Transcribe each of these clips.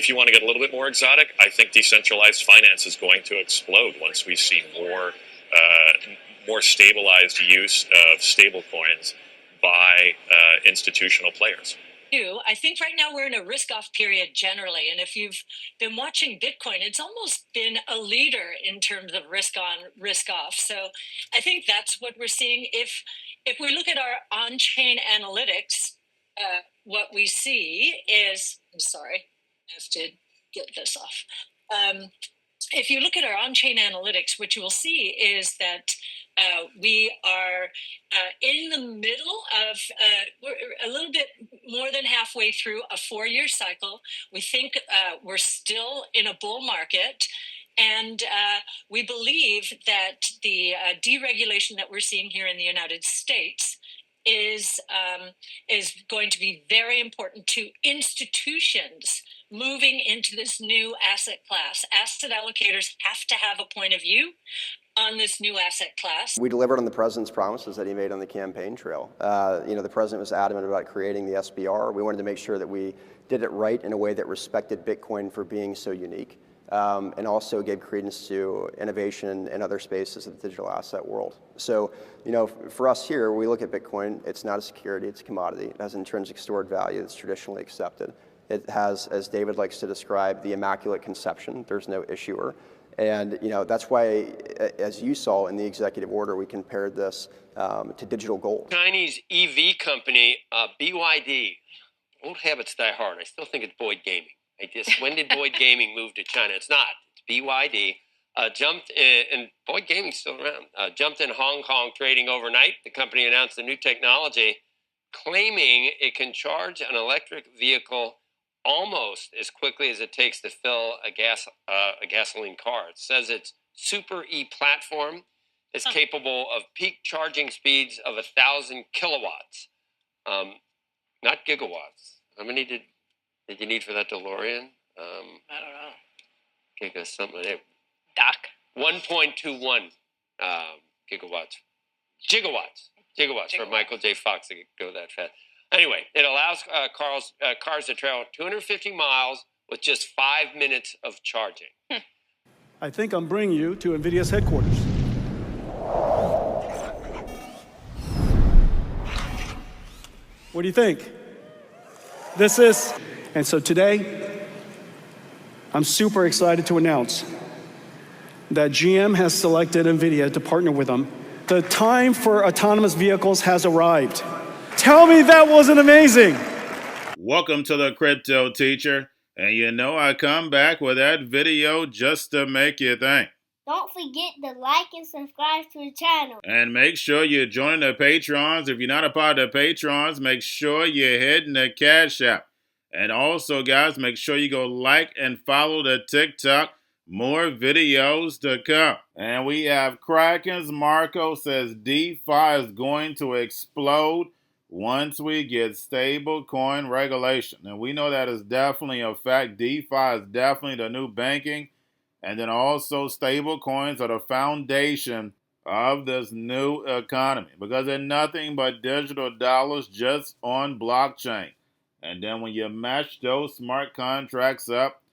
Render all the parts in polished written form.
if you want to get a little bit more exotic, I think decentralized finance is going to explode once we see more stabilized use of stablecoins by institutional players. I think right now we're in a risk-off period generally, and if you've been watching Bitcoin, it's almost been a leader in terms of risk-on, risk-off. So I think that's what we're seeing. If we look at our on-chain analytics, what we see is, I'm sorry, I have to get this off. If you look at our on-chain analytics, what you will see is that we are in the middle of, we're a little bit more than halfway through a 4-year cycle. We think we're still in a bull market. And we believe that the deregulation that we're seeing here in the United States is going to be very important to institutions moving into this new asset class. Asset allocators have to have a point of view on this new asset class. We delivered on the president's promises that he made on the campaign trail. The president was adamant about creating the SBR. We wanted to make sure that we did it right in a way that respected Bitcoin for being so unique, and also gave credence to innovation in other spaces of the digital asset world. So, for us here, we look at Bitcoin, it's not a security, it's a commodity. It has intrinsic stored value that's traditionally accepted. It has, as David likes to describe, the immaculate conception. There's no issuer. And that's why, as you saw in the executive order, we compared this to digital gold. Chinese EV company, BYD. Old habits die hard. I still think it's Boyd Gaming. When did Boyd Gaming move to China? It's not. It's BYD. Jumped in, and Boyd Gaming's still around. Jumped in Hong Kong trading overnight. The company announced a new technology claiming it can charge an electric vehicle almost as quickly as it takes to fill a gasoline car. It says its Super E platform is capable of peak charging speeds of 1,000 kilowatts, not gigawatts. How many did you need for that DeLorean? I don't know. Giga something. Doc? 1.21 gigawatts for Michael J. Fox to go that fast. Anyway, it allows cars to travel 250 miles with just 5 minutes of charging. I think I'm bringing you to Nvidia's headquarters. What do you think? And so today, I'm super excited to announce that GM has selected Nvidia to partner with them. The time for autonomous vehicles has arrived. Tell me that wasn't amazing. Welcome to the Crypto Teacher. And I come back with that video just to make you think. Don't forget to like and subscribe to the channel. And make sure you join the Patrons. If you're not a part of the Patrons, make sure you're hitting the Cash App. And also, guys, make sure you go like and follow the TikTok. More videos to come. And we have Kraken's Marco says DeFi is going to explode once we get stable coin regulation. And we know that is definitely a fact. DeFi is definitely the new banking. And then also stable coins are the foundation of this new economy, because they're nothing but digital dollars just on blockchain. And then when you match those smart contracts up,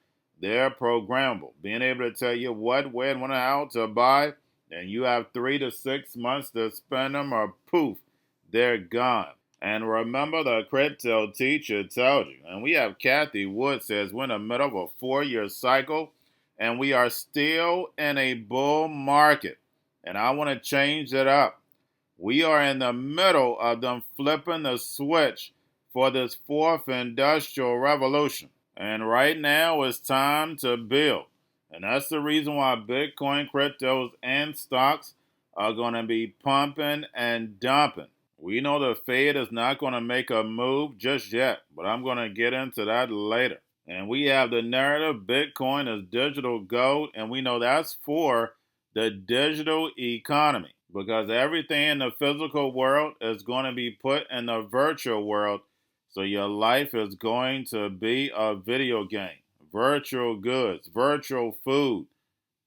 they're programmable, being able to tell you what, when, when, and how to buy. And you have 3 to 6 months to spend them, or poof, they're gone. And remember, the Crypto Teacher told you. And we have Kathy Wood says we're in the middle of a 4-year cycle, and we are still in a bull market. And I want to change it up. We are in the middle of them flipping the switch for this 4th industrial revolution. And right now it's time to build. And that's the reason why Bitcoin, cryptos, and stocks are going to be pumping and dumping. We know the Fed is not going to make a move just yet, but I'm going to get into that later. And we have the narrative, Bitcoin is digital gold, and we know that's for the digital economy, because everything in the physical world is going to be put in the virtual world. So your life is going to be a video game. Virtual goods, virtual food,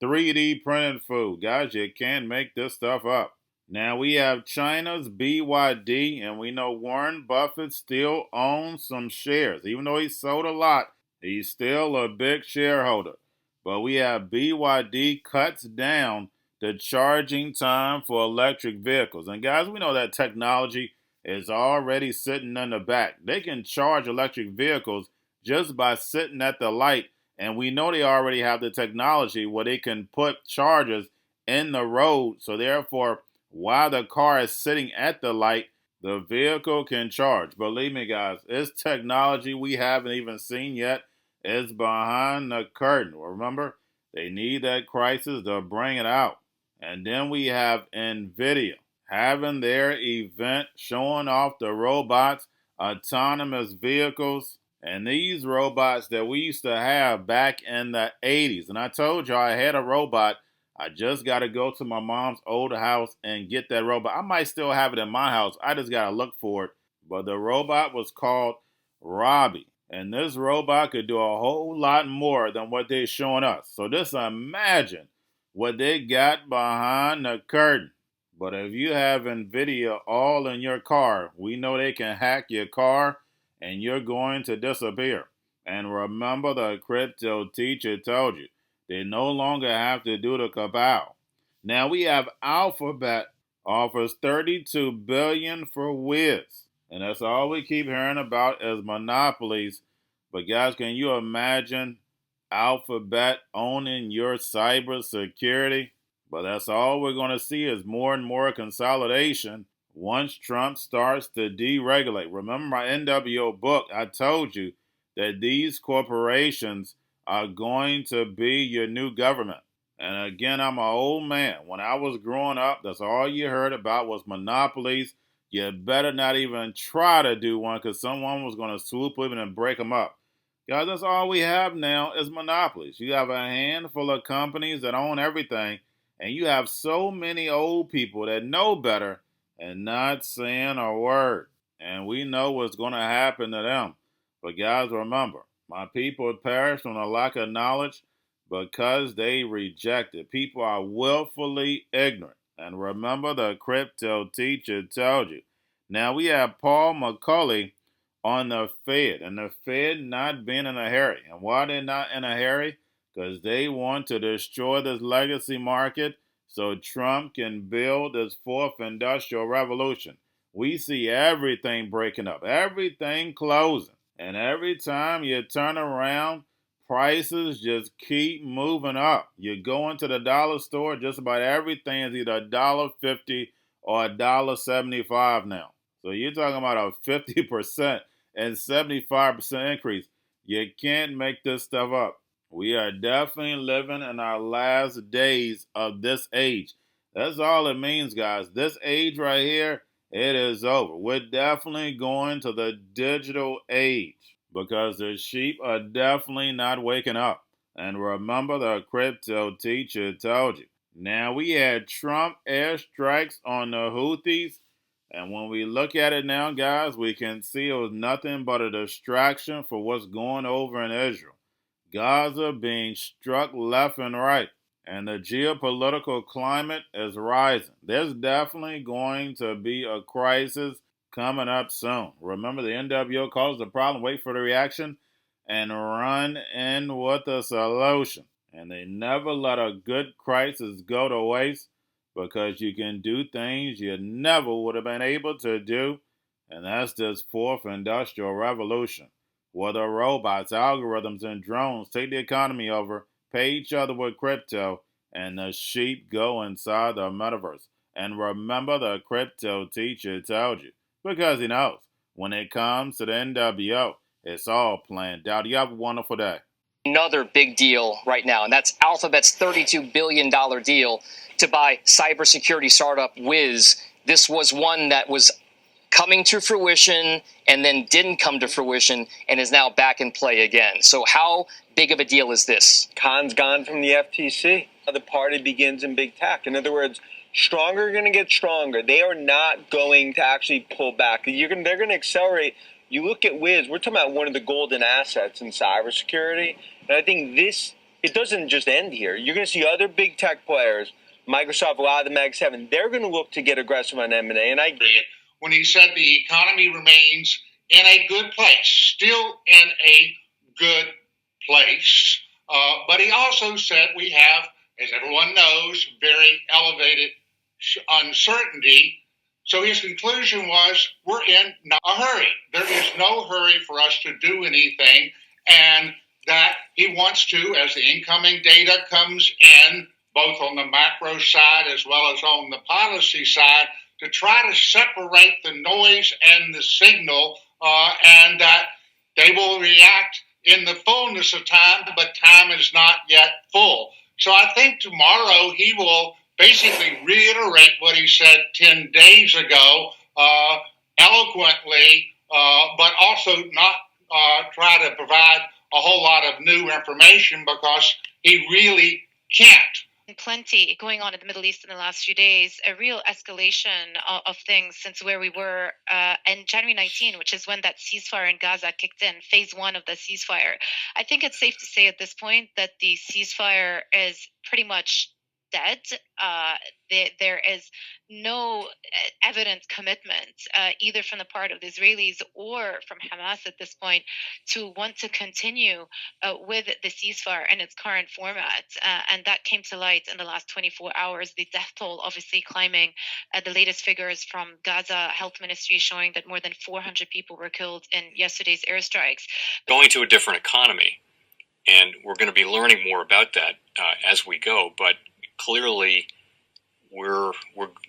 3D printed food. Guys, you can't make this stuff up. Now we have China's BYD, and we know Warren Buffett still owns some shares. Even though he sold a lot, He's still a big shareholder. But we have BYD cuts down the charging time for electric vehicles. And guys, we know that technology is already sitting in the back. They can charge electric vehicles just by sitting at the light. And we know they already have the technology where they can put chargers in the road. So therefore, while the car is sitting at the light, the vehicle can charge. Believe me, guys, it's technology we haven't even seen yet. It's behind the curtain. Remember, they need that crisis to bring it out. And then we have Nvidia having their event showing off the robots, autonomous vehicles, and these robots that we used to have back in the 80s. And I told you I had a robot. I just got to go to my mom's old house and get that robot. I might still have it in my house. I just got to look for it. But the robot was called Robbie. And this robot could do a whole lot more than what they're showing us. So just imagine what they got behind the curtain. But if you have Nvidia all in your car, we know they can hack your car and you're going to disappear. And remember, the crypto teacher told you, they no longer have to do the cabal. Now we have Alphabet offers $32 billion for Wiz. And that's all we keep hearing about as monopolies. But guys, can you imagine Alphabet owning your cybersecurity? But that's all we're going to see is more and more consolidation once Trump starts to deregulate. Remember my NWO book, I told you that these corporations are going to be your new government. And again, I'm an old man. When I was growing up, that's all you heard about was monopolies. You better not even try to do one because someone was going to swoop in and break them up. Guys, that's all we have now is monopolies. You have a handful of companies that own everything, and you have so many old people that know better and not saying a word. And we know what's going to happen to them. But guys, remember, my people perished on a lack of knowledge because they rejected. People are willfully ignorant. And remember, the crypto teacher told you. Now we have Paul McCulley on the Fed, and the Fed not being in a hurry. And why they're not in a hurry? Because they want to destroy this legacy market so Trump can build this fourth industrial revolution. We see everything breaking up, everything closing. And every time you turn around, prices just keep moving up. You go into the dollar store, just about everything is either $1.50 or $1.75 now. So you're talking about a 50% and 75% increase. You can't make this stuff up. We are definitely living in our last days of this age. That's all it means, guys. This age right here, it is over. We're definitely going to the digital age because the sheep are definitely not waking up. And remember, the crypto teacher told you. Now, we had Trump airstrikes on the Houthis. And when we look at it now, guys, we can see it was nothing but a distraction for what's going over in Israel. Gaza being struck left and right. And the geopolitical climate is rising. There's definitely going to be a crisis coming up soon. Remember, the NWO calls the problem, wait for the reaction, and run in with a solution. And they never let a good crisis go to waste because you can do things you never would have been able to do. And that's this fourth industrial revolution, where the robots, algorithms, and drones take the economy over, pay each other with crypto, and the sheep go inside the metaverse. And remember, the crypto teacher told you, because he knows when it comes to the NWO, it's all planned out. You have a wonderful day. Another big deal right now, and that's Alphabet's $32 billion deal to buy cybersecurity startup Wiz. This was one that was coming to fruition and then didn't come to fruition and is now back in play again. So how big of a deal is this? Khan's gone from the FTC. The party begins in big tech. In other words, stronger are going to get stronger. They are not going to actually pull back. They're going to accelerate. You look at Wiz, we're talking about one of the golden assets in cybersecurity. And I think it doesn't just end here. You're going to see other big tech players, Microsoft, a lot of the Mag 7, they're going to look to get aggressive on M&A. And I agree. When he said the economy remains in a good place, still in a good place. But he also said we have, as everyone knows, very elevated uncertainty. So his conclusion was, we're in a hurry. There is no hurry for us to do anything, and that he wants to, as the incoming data comes in, both on the macro side as well as on the policy side, to try to separate the noise and the signal, and that they will react in the fullness of time, but time is not yet full. So I think tomorrow he will basically reiterate what he said 10 days ago, eloquently, but also not try to provide a whole lot of new information, because he really can't. Plenty going on in the Middle East in the last few days, a real escalation of things since where we were in January 19, which is when that ceasefire in Gaza kicked in, phase 1 of the ceasefire. I think it's safe to say at this point that the ceasefire is pretty much dead. There is no evident commitment, either from the part of the Israelis or from Hamas at this point, to want to continue with the ceasefire in its current format. And that came to light in the last 24 hours. The death toll obviously climbing. The latest figures from Gaza Health Ministry showing that more than 400 people were killed in yesterday's airstrikes. Going to a different economy, and we're going to be learning more about that as we go, but clearly we're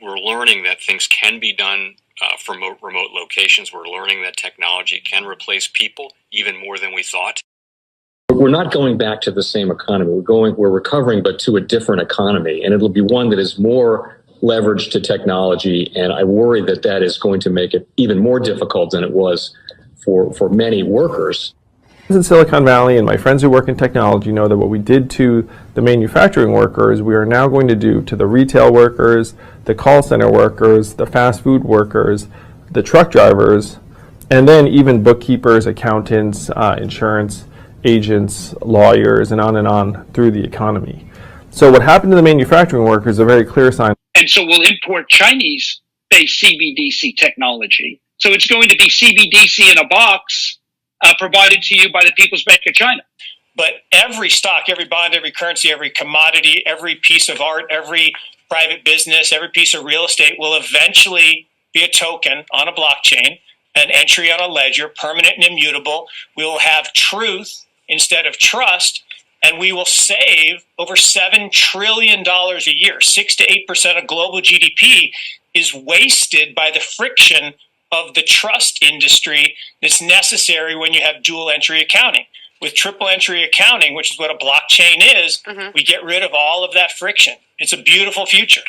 learning that things can be done from remote locations. We're learning that technology can replace people even more than we thought. We're not going back to the same economy. We're recovering, but to a different economy, and it'll be one that is more leveraged to technology. And I worry that that is going to make it even more difficult than it was for many workers. In Silicon Valley, and my friends who work in technology know that what we did to the manufacturing workers, we are now going to do to the retail workers, the call center workers, the fast food workers, the truck drivers, and then even bookkeepers, accountants, insurance agents, lawyers, and on through the economy. So what happened to the manufacturing workers is a very clear sign. And so we'll import Chinese-based CBDC technology. So it's going to be CBDC in a box, provided to you by the People's Bank of China. But every stock, every bond, every currency, every commodity, every piece of art, every private business, every piece of real estate will eventually be a token on a blockchain, an entry on a ledger, permanent and immutable. We will have truth instead of trust, and we will save over $7 trillion a year. 6 to 8% of global GDP is wasted by the friction of the trust industry that's necessary when you have dual entry accounting. With triple entry accounting, which is what a blockchain is, we get rid of all of that friction. It's a beautiful future.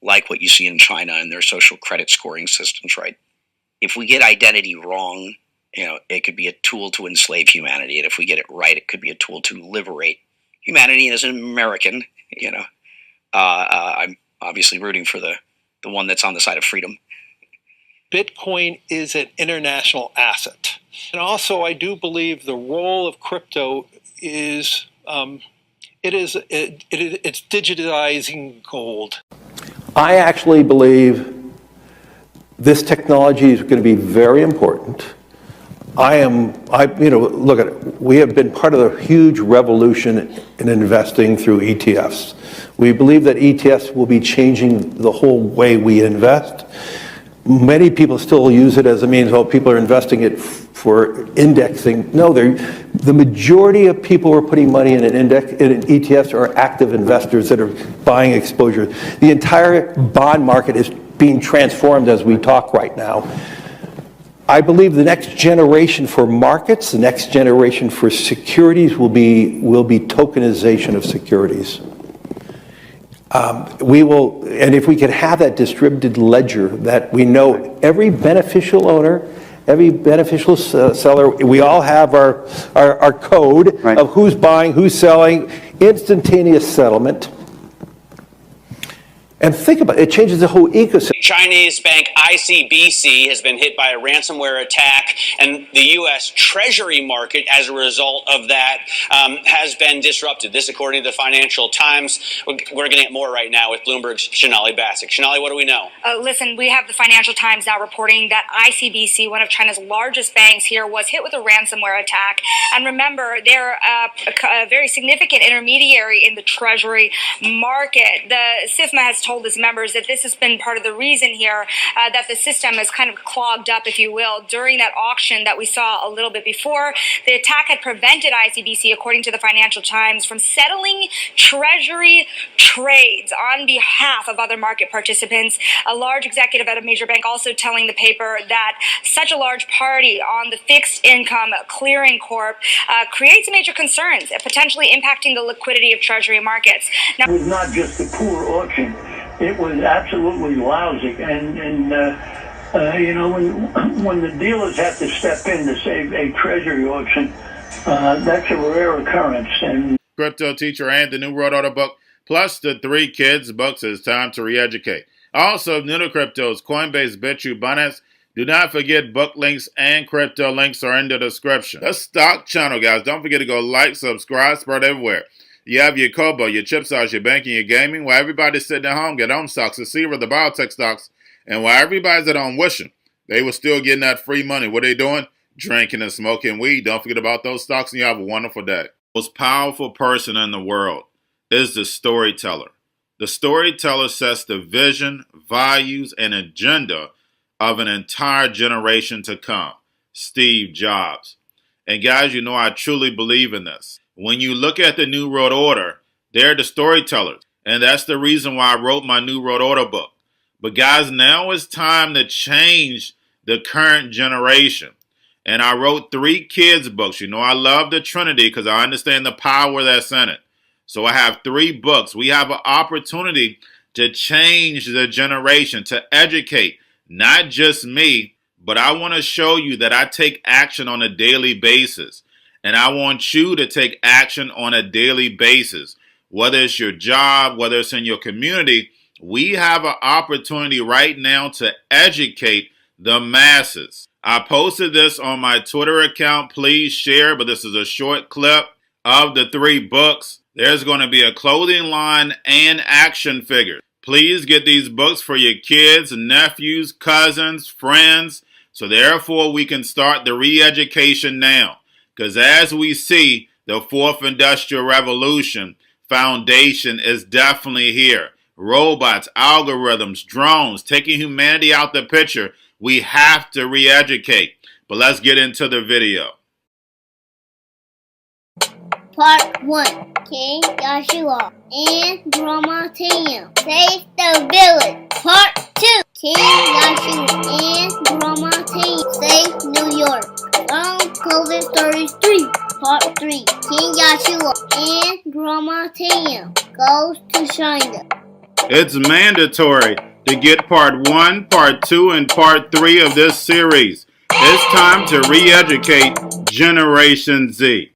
Like what you see in China and their social credit scoring systems, right? If we get identity wrong, it could be a tool to enslave humanity. And if we get it right, it could be a tool to liberate humanity. And as an American, I'm obviously rooting for the one that's on the side of freedom. Bitcoin is an international asset. And also, I do believe the role of crypto is, it's digitizing gold. I actually believe this technology is going to be very important. Look at it. We have been part of the huge revolution in investing through ETFs. We believe that ETFs will be changing the whole way we invest. Many people still use it as a means, people are investing it for indexing. No, the majority of people who are putting money in in ETFs are active investors that are buying exposure. The entire bond market is being transformed as we talk right now. I believe the next generation for markets, the next generation for securities will be tokenization of securities. And if we could have that distributed ledger that we know every beneficial owner, every beneficial seller, we all have our code of who's buying, who's selling, instantaneous settlement. And think about it, it changes the whole ecosystem. Chinese bank ICBC has been hit by a ransomware attack, and the U.S. Treasury market, as a result of that, has been disrupted. This, according to the Financial Times. We're getting at more right now with Bloomberg's Shonali Bassick. Shonali, what do we know? Listen, we have the Financial Times now reporting that ICBC, one of China's largest banks here, was hit with a ransomware attack. And remember, they're a very significant intermediary in the Treasury market. The SIFMA has told its members that this has been part of the reason here that the system is kind of clogged up, if you will, during that auction that we saw a little bit before. The attack had prevented ICBC, according to the Financial Times, from settling Treasury trades on behalf of other market participants. A large executive at a major bank also telling the paper that such a large party on the fixed income clearing corp creates major concerns, potentially impacting the liquidity of Treasury markets. Now, it was not just a poor auction. It was absolutely lousy, and you know, when the dealers have to step in to save a treasury auction, that's a rare occurrence. And Cryptoteacher and the new World Order book, plus the 3 kids books. It's time to re-educate. Also, new to cryptos, Coinbase, Bitrue, Binance. Do not forget book links and crypto links are in the description. The stock channel, guys. Don't forget to go like, subscribe, spread everywhere. You have your Kobo, your chip stocks, your banking, your gaming. While everybody's sitting at home, get home stocks, the Seaver, the biotech stocks. And while everybody's at home wishing, they were still getting that free money. What are they doing? Drinking and smoking weed. Don't forget about those stocks, and you have a wonderful day. The most powerful person in the world is the storyteller. The storyteller sets the vision, values, and agenda of an entire generation to come. Steve Jobs. And guys, you know I truly believe in this. When you look at the New World Order, they're the storytellers. And that's the reason why I wrote my New World Order book. But guys, now it's time to change the current generation. And I wrote 3 kids books. You know I love the Trinity because I understand the power that's in it. So I have 3 books. We have an opportunity to change the generation, to educate, not just me, but I want to show you that I take action on a daily basis. And I want you to take action on a daily basis. Whether it's your job, whether it's in your community, we have an opportunity right now to educate the masses. I posted this on my Twitter account. Please share, but this is a short clip of the 3 books. There's going to be a clothing line and action figures. Please get these books for your kids, nephews, cousins, friends, so therefore we can start the re-education now. Because as we see, the 4th Industrial Revolution foundation is definitely here. Robots, algorithms, drones, taking humanity out the picture. We have to re-educate. But let's get into the video. Part 1. King Joshua and Drama Team save the village. Part 2. King Joshua and Drama Team save New York from COVID-33. Part 3. King Joshua and Drama Team goes to China. It's mandatory to get part 1, part 2, and part 3 of this series. It's time to re-educate Generation Z.